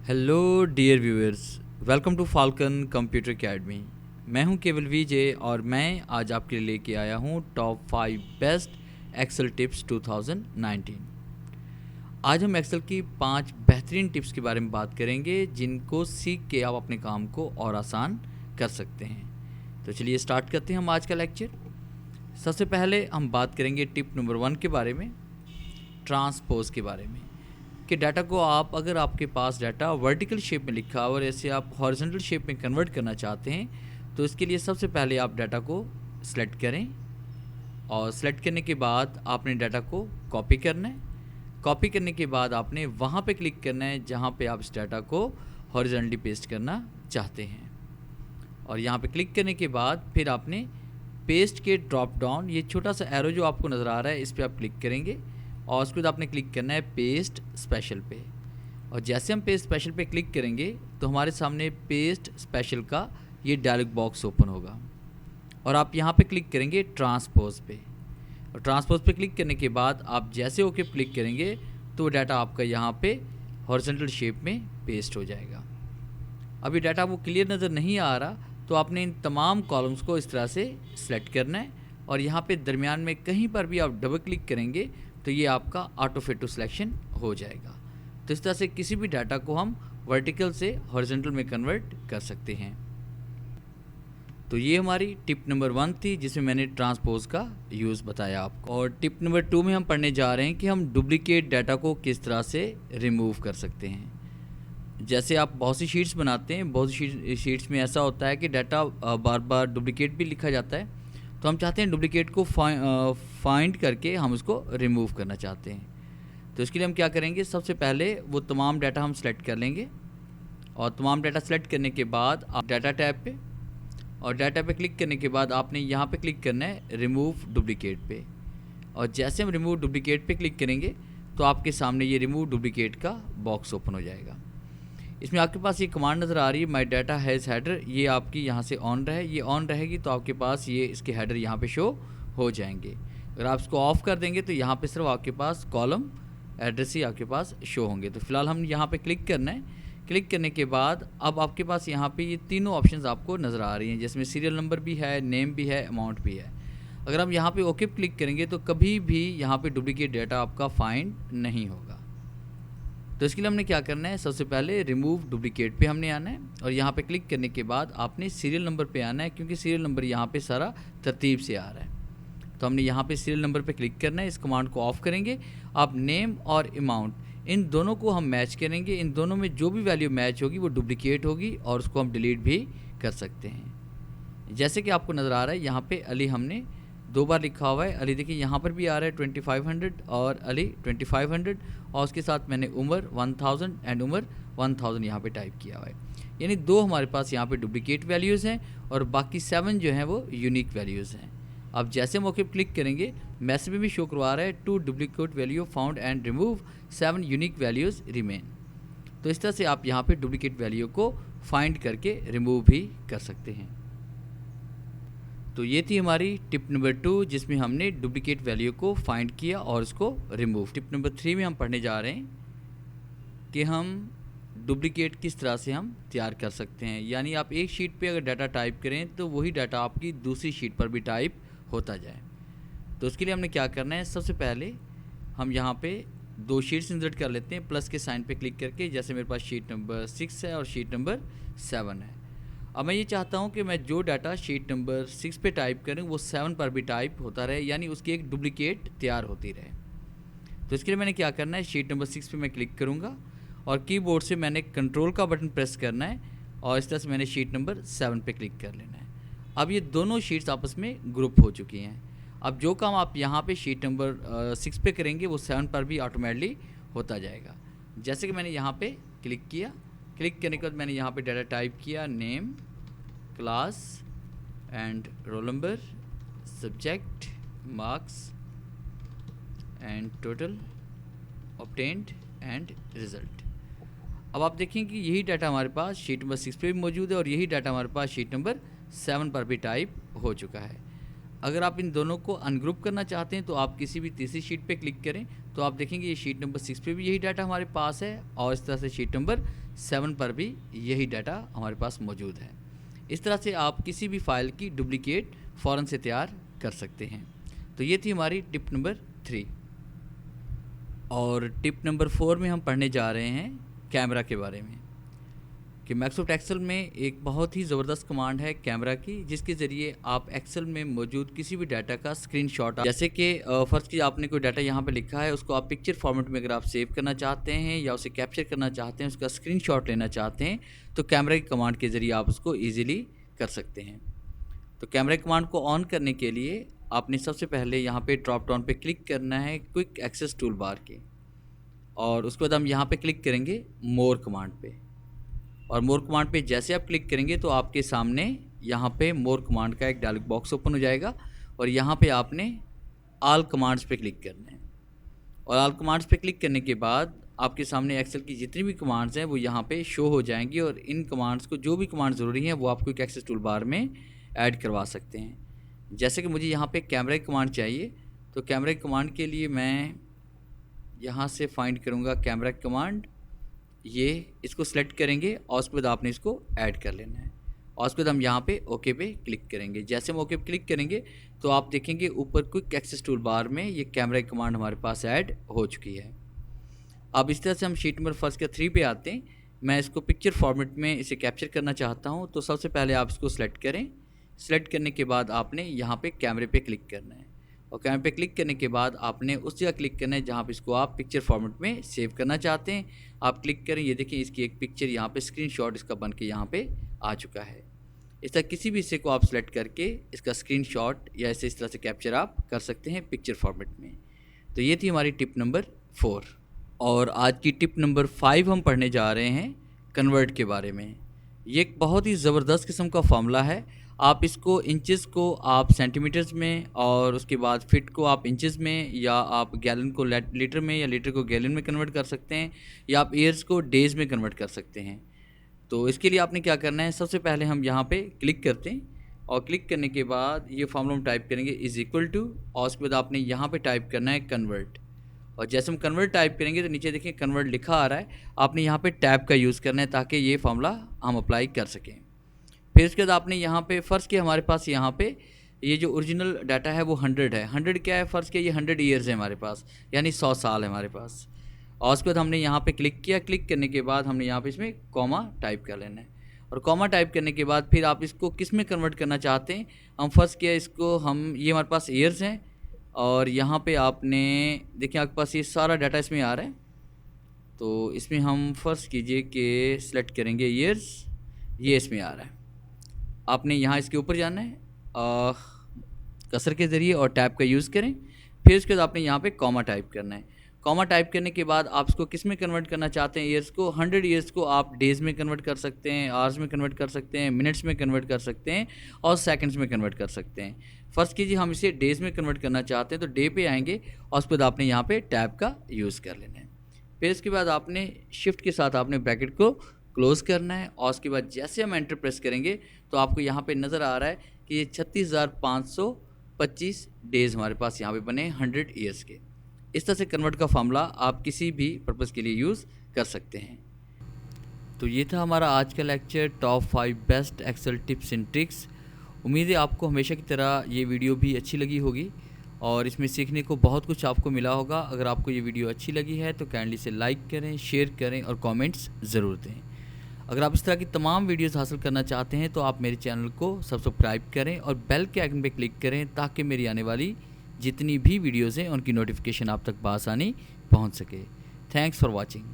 Hello dear viewers, welcome to Falcon computer academy. मैं हूं केवल विजय और मैं आज आपके लिए लेके आया हूं टॉप 5 बेस्ट एक्सेल टिप्स 2019। आज हम एक्सेल की 5 बेहतरीन टिप्स के बारे में बात करेंगे जिनको सीख के आप अपने काम को और आसान कर सकते हैं। तो चलिए स्टार्ट करते हैं हम आज का लेक्चर। सबसे पहले हम बात करेंगे टिप नंबर 1 के बारे में, ट्रांसपोज के बारे में, कि डाटा को आप अगर आपके पास डाटा वर्टिकल शेप में लिखा और ऐसे आप हॉरिजॉन्टल शेप में कन्वर्ट करना चाहते हैं तो इसके लिए सबसे पहले आप डाटा को सिलेक्ट करें और सिलेक्ट करने के बाद आपने डाटा को कॉपी करना है। कॉपी करने के बाद आपने वहाँ पे क्लिक करना है जहाँ पे आप इस डाटा को हॉरिजॉन्टली पेस्ट करना चाहते हैं और यहाँ पे क्लिक करने के बाद फिर आपने पेस्ट के ड्रॉप डाउन, ये छोटा सा एरो जो आपको नज़र आ रहा है, इस पर आप क्लिक करेंगे और उसके बाद आपने क्लिक करना है पेस्ट स्पेशल पे। और जैसे हम पेस्ट स्पेशल पे क्लिक करेंगे तो हमारे सामने पेस्ट स्पेशल का ये डायलॉग बॉक्स ओपन होगा और आप यहाँ पे क्लिक करेंगे ट्रांसपोज पे। और ट्रांसपोज पे क्लिक करने के बाद आप जैसे ओके क्लिक करेंगे तो डाटा आपका यहाँ पे हॉरिजॉन्टल शेप में पेस्ट हो जाएगा। अभी डाटा आपको क्लियर नज़र नहीं आ रहा तो आपने इन तमाम कॉलम्स को इस तरह से सिलेक्ट करना है और यहाँ पे दरमियान में कहीं पर भी आप डबल क्लिक करेंगे तो ये आपका ऑटो फिट टू सिलेक्शन हो जाएगा। तो इस तरह से किसी भी डाटा को हम वर्टिकल से हॉरिजॉन्टल में कन्वर्ट कर सकते हैं। तो ये हमारी टिप नंबर 1 थी जिसमें मैंने ट्रांसपोज का यूज़ बताया आपको। और टिप नंबर 2 में हम पढ़ने जा रहे हैं कि हम डुप्लीकेट डाटा को किस तरह से रिमूव कर सकते हैं। जैसे आप बहुत सी शीट्स बनाते हैं, बहुत सी शीट्स में ऐसा होता है कि डाटा बार बार डुप्लीकेट भी लिखा जाता है, तो हम चाहते हैं डुप्लीकेट को फाइंड करके हम उसको रिमूव करना चाहते हैं। तो इसके लिए हम क्या करेंगे, सबसे पहले वो तमाम डाटा हम सेलेक्ट कर लेंगे और तमाम डाटा सेलेक्ट करने के बाद आप डाटा टैब पे और डाटा पे क्लिक करने के बाद आपने यहाँ पे क्लिक करना है रिमूव डुप्लीकेट पे। और जैसे हम रिमूव डुप्लीकेट पे क्लिक करेंगे तो आपके सामने ये रिमूव डुप्लीकेट का बॉक्स ओपन हो जाएगा। इसमें आपके पास ये कमांड नज़र आ रही है, माई डाटा हैज़ हेडर, ये आपकी यहाँ से ऑन रहे, ये ऑन रहेगी तो आपके पास ये इसके हेडर यहाँ पे शो हो जाएंगे। अगर आप इसको ऑफ़ कर देंगे तो यहाँ पे सिर्फ आपके पास कॉलम एड्रेस ही आपके पास शो होंगे। तो फिलहाल हम यहाँ पे क्लिक करना है। क्लिक करने के बाद अब आपके पास यहाँ पे ये तीनों ऑप्शंस आपको नज़र आ रही हैं, जिसमें सीरियल नंबर भी है, नेम भी है, अमाउंट भी है। अगर हम यहाँ पे ओके क्लिक करेंगे तो कभी भी यहाँ पे डुप्लीकेट डाटा आपका फाइंड नहीं होगा। तो इसके लिए हमने क्या करना है, सबसे पहले रिमूव डुप्लीकेट पे हमने आना है और यहाँ पे क्लिक करने के बाद आपने सीरियल नंबर पे आना है, क्योंकि सीरियल नंबर यहाँ पे सारा तरतीब से आ रहा है। तो हमने यहाँ पे सीरियल नंबर पे क्लिक करना है। इस कमांड को ऑफ करेंगे। आप नेम और अमाउंट इन दोनों को हम मैच करेंगे। इन दोनों में जो भी वैल्यू मैच होगी वो डुप्लीकेट होगी और उसको हम डिलीट भी कर सकते हैं। जैसे कि आपको नज़र आ रहा है यहाँ पे अली हमने 2 बार लिखा हुआ है। अली देखिए यहाँ पर भी आ रहा है 2500 और अली 2500 और उसके साथ मैंने उमर 1000 एंड उमर 1000 यहाँ पे टाइप किया हुआ है। यानी 2 हमारे पास यहाँ पे डुप्लीकेट वैल्यूज़ हैं और बाकी 7 जो हैं वो यूनिक वैल्यूज़ हैं। अब जैसे मौके पर क्लिक करेंगे मैसेज में भी शो करवा रहा है, 2 duplicate value found and remove, 7 unique values remain. तो इस तरह से आप यहाँ पे डुप्लीकेट वैल्यू को फाइंड करके रिमूव भी कर सकते हैं। तो ये थी हमारी टिप नंबर 2 जिसमें हमने डुप्लीकेट वैल्यू को फाइंड किया और उसको रिमूव। टिप नंबर 3 में हम पढ़ने जा रहे हैं कि हम डुप्लीकेट किस तरह से हम तैयार कर सकते हैं। यानी आप एक शीट पे अगर डाटा टाइप करें तो वही डाटा आपकी दूसरी शीट पर भी टाइप होता जाए। तो उसके लिए हमने क्या करना है, सबसे पहले हम यहाँ पे 2 शीट्स इंसर्ट कर लेते हैं प्लस के साइन पे क्लिक करके। जैसे मेरे पास शीट नंबर 6 है और शीट नंबर 7 है। अब मैं ये चाहता हूँ कि मैं जो डाटा शीट नंबर 6 पे टाइप करूँ वो 7 पर भी टाइप होता रहे, यानी उसकी एक डुप्लीकेट तैयार होती रहे। तो इसके लिए मैंने क्या करना है, शीट नंबर 6 पे मैं क्लिक करूँगा और कीबोर्ड से मैंने कंट्रोल का बटन प्रेस करना है और इस तरह से मैंने शीट नंबर 7 पे क्लिक कर लेना है। अब ये दोनों शीट्स आपस में ग्रुप हो चुकी हैं। अब जो काम आप यहाँ पे शीट नंबर 6 पे करेंगे वो 7 पर भी ऑटोमेटिकली होता जाएगा। जैसे कि मैंने यहाँ पे क्लिक किया, क्लिक करने के बाद मैंने यहाँ पे डाटा टाइप किया, name, class and roll number, subject, marks and total obtained end result. अब आप देखें कि यही डाटा हमारे पास शीट नंबर 6 पे भी मौजूद है और यही डाटा हमारे पास शीट नंबर 7 पर भी टाइप हो चुका है। अगर आप इन दोनों को अनग्रुप करना चाहते हैं तो आप किसी भी तीसरी शीट पे क्लिक करें, तो आप देखेंगे ये शीट नंबर 6 पे भी यही डाटा हमारे पास है और इस तरह से शीट नंबर 7 पर भी यही डाटा हमारे पास मौजूद है। इस तरह से आप किसी भी फाइल की डुप्लीकेट फ़ौरन से तैयार कर सकते हैं। तो ये थी हमारी टिप नंबर 3। और टिप नंबर 4 में हम पढ़ने जा रहे हैं कैमरा के बारे में, कि माइक्रोसॉफ्ट एक्सेल में एक बहुत ही ज़बरदस्त कमांड है कैमरा की, जिसके ज़रिए आप एक्सेल में मौजूद किसी भी डाटा का स्क्रीनशॉट, जैसे कि फर्स्ट की आपने कोई डाटा यहाँ पे लिखा है, उसको आप पिक्चर फॉर्मेट में अगर आप सेव करना चाहते हैं या उसे कैप्चर करना चाहते हैं, उसका स्क्रीनशॉट लेना चाहते हैं, तो कैमरा की कमांड के ज़रिए आप उसको ईजिली कर सकते हैं। तो कैमरा कमांड को ऑन करने के लिए आपने सबसे पहले यहाँ पे ड्रॉप डाउन पे क्लिक करना है क्विक एक्सेस टूल बार के, और उसके बाद हम यहाँ पे क्लिक करेंगे मोर कमांड पे। और मोर कमांड पे जैसे आप क्लिक करेंगे तो आपके सामने यहाँ पे मोर कमांड का एक डायलॉग बॉक्स ओपन हो जाएगा, और यहाँ पे आपने ऑल कमांड्स पे क्लिक करना है। और ऑल कमांड्स पे क्लिक करने के बाद आपके सामने एक्सेल की जितनी भी कमांड्स हैं वो यहाँ पे शो हो जाएंगी, और इन कमांड्स को जो भी कमांड ज़रूरी हैं वो आप क्विक एक्सेस टूल बार में ऐड करवा सकते हैं। जैसे कि मुझे यहाँ पे कैमरा की कमांड चाहिए, तो कैमरा की कमांड के लिए मैं यहाँ से फाइंड करूँगा कैमरा की कमांड, ये इसको सेलेक्ट करेंगे और उसके बाद आपने इसको ऐड कर लेना है, और उसके बाद हम यहाँ पे ओके पे क्लिक करेंगे। जैसे हम ओके पे क्लिक करेंगे तो आप देखेंगे ऊपर क्विक एक्सेस टूल बार में ये कैमरा की कमांड हमारे पास ऐड हो चुकी है। अब इस तरह से हम शीट नंबर फर्स्ट का 3 पे आते हैं। मैं इसको पिक्चर फॉर्मेट में इसे कैप्चर करना चाहता हूँ, तो सबसे पहले आप इसको सेलेक्ट करें। सेलेक्ट करने के बाद आपने यहाँ पे कैमरे पे क्लिक करना है, और कैमरे पे क्लिक करने के बाद आपने उस जगह क्लिक करना है जहाँ पे इसको आप पिक्चर फॉर्मेट में सेव करना चाहते हैं। आप क्लिक करें, ये देखिए इसकी एक पिक्चर यहाँ पे स्क्रीनशॉट इसका बन के यहाँ पे आ चुका है। इस तरह किसी भी हिस्से को आप सेलेक्ट करके इसका स्क्रीनशॉट या इस तरह से कैप्चर आप कर सकते हैं पिक्चर फॉर्मेट में। तो ये थी हमारी टिप नंबर 4। और आज की टिप नंबर 5 हम पढ़ने जा रहे हैं कन्वर्ट के बारे में। ये एक बहुत ही ज़बरदस्त किस्म का फार्मूला है। आप इसको इंचेस को आप सेंटीमीटर्स में, और उसके बाद फिट को आप इंचेस में, या आप गैलन को लीटर में, या लीटर को गैलन में कन्वर्ट कर सकते हैं, या आप ईयर्स को डेज़ में कन्वर्ट कर सकते हैं। तो इसके लिए आपने क्या करना है, सबसे पहले हम यहाँ पे क्लिक करते हैं, और क्लिक करने के बाद ये फार्मूला हम टाइप करेंगे इज़ इक्वल टू, और उसके बाद आपने यहाँ पे टाइप करना है कन्वर्ट। और जैसे हम कन्वर्ट टाइप करेंगे तो नीचे देखिए कन्वर्ट लिखा आ रहा है, आपने यहाँ पे टैब का यूज़ करना है ताकि ये फार्मूला हम अप्लाई कर सकें। फिर उसके बाद आपने यहाँ पे फ़र्ज़ किया हमारे पास यहाँ पे ये जो ओरिजिनल डाटा है वो 100 है। 100 क्या है, फ़र्ज़ किया ये 100 ईयर्स है हमारे पास, यानी 100 साल है हमारे पास। और उसके बाद हमने यहाँ पे क्लिक किया। क्लिक करने के बाद हमने यहाँ पे इसमें कॉमा टाइप कर लेना है, और कॉमा टाइप करने के बाद फिर आप इसको किस में कन्वर्ट करना चाहते हैं। हम फ़र्ज़ किया इसको, हम ये हमारे पास ईयर्स हैं, और यहाँ पे आपने देखिए आपके पास ये सारा डाटा इसमें आ रहा है। तो इसमें हम फ़र्ज़ कीजिए कि सिलेक्ट करेंगे ईयर्स, ये इसमें आ रहा है। आपने यहाँ इसके ऊपर जाना है कसर के ज़रिए और टैब का यूज़ करें। फिर उसके बाद आपने यहाँ पे कॉमा टाइप करना है। कॉमा टाइप करने के बाद आप इसको किस में कन्वर्ट करना चाहते हैं, ईयर्स को 100 ईयर्स को आप डेज़ में कन्वर्ट कर सकते हैं, आवर्स में कन्वर्ट कर सकते हैं, मिनट्स में कन्वर्ट कर सकते हैं, और सेकंड्स में कन्वर्ट कर सकते हैं। फ़र्ज़ कीजिए हम इसे डेज़ में कन्वर्ट करना चाहते हैं, तो डे पे आएंगे और उसके बाद आपने यहाँ पे टैब का यूज़ कर लेना है। फिर इसके बाद आपने शिफ्ट के साथ आपने ब्रैकेट को क्लोज़ करना है, और उसके बाद जैसे हम एंटर प्रेस करेंगे तो आपको यहाँ पे नज़र आ रहा है कि ये 36,525 डेज़ हमारे पास यहाँ पे बने 100 ईयर्स के। इस तरह से कन्वर्ट का फार्मूला आप किसी भी पर्पज़ के लिए यूज़ कर सकते हैं। तो ये था हमारा आज का lecture, top 5 best Excel tips and tricks. उम्मीद है आपको हमेशा की तरह ये वीडियो भी अच्छी लगी होगी, और इसमें सीखने को बहुत कुछ आपको मिला होगा। अगर आपको ये वीडियो अच्छी लगी है तो काइंडली से लाइक करें, शेयर करें और कमेंट्स ज़रूर दें। अगर आप इस तरह की तमाम वीडियोस हासिल करना चाहते हैं तो आप मेरे चैनल को सब्सक्राइब करें और बेल के आइकन पर क्लिक करें, ताकि मेरी आने वाली जितनी भी वीडियोज़ हैं उनकी नोटिफिकेशन आप तक बआसानी पहुंच सके। Thanks for watching.